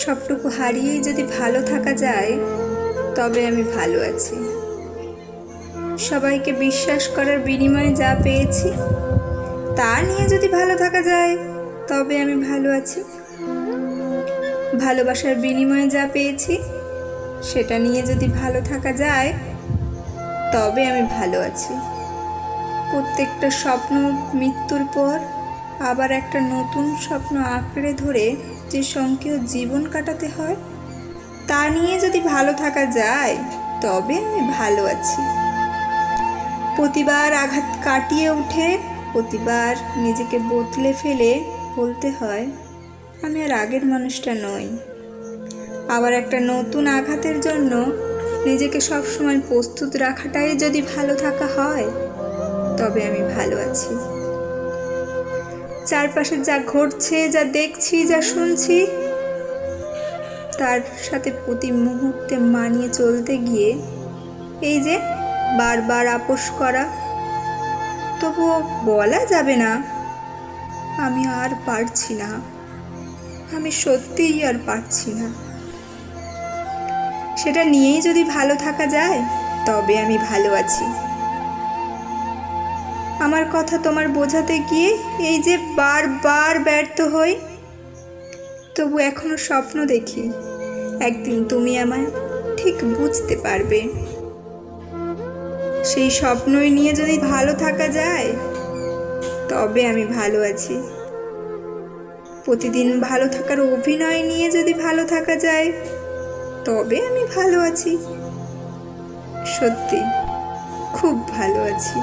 সবটুকু হারিয়েই যদি ভালো থাকা যায় তবে আমি ভালো আছি। সবাইকে বিশ্বাস করার বিনিময়ে যা পেয়েছি তা নিয়ে যদি ভালো থাকা যায় তবে আমি ভালো আছি। ভালোবাসার বিনিময়ে যা পেয়েছি সেটা নিয়ে যদি ভালো থাকা যায় তবে আমি ভালো আছি। প্রত্যেকটা স্বপ্ন মৃত্যুর পর আবার একটা নতুন স্বপ্ন আঁকড়ে ধরে যে সংকীর্ণ জীবন কাটাতে হয় তা নিয়ে যদি ভালো থাকা যায় তবে আমি ভালো আছি। প্রতিবার আঘাত কাটিয়ে উঠে প্রতিবার নিজেকে বদলে ফেলে বলতে হয় আমি আর আগের মানুষটা নই। আবার একটা নতুন আঘাতের জন্য নিজেকে সবসময় প্রস্তুত রাখাটাই যদি ভালো থাকা হয় তবে আমি ভালো আছি। চারপাশে যা ঘটছে, যা দেখছি, যা শুনছি তার সাথে প্রতি মুহূর্তে মানিয়ে চলতে গিয়ে এই যে বারবার আপোষ করা, তবুও বলা যাবে না আমি আর পারছি না, আমি সত্যিই আর পারছি না। সেটা নিয়েই যদি ভালো থাকা যায় তবে আমি ভালো আছি। আমার কথা তোমার বোঝাতে গিয়ে এই যে বারবার ব্যর্থ হই, তবু এখনো স্বপ্ন দেখি একদিন তুমি আমায় ঠিক বুঝতে পারবে। সেই স্বপ্নই নিয়ে যদি ভালো থাকা যায় তবে আমি ভালো আছি। প্রতিদিন ভালো থাকার অভিনয় নিয়ে যদি ভালো থাকা যায় তবে আমি ভালো আছি। সত্যি খুব ভালো আছি।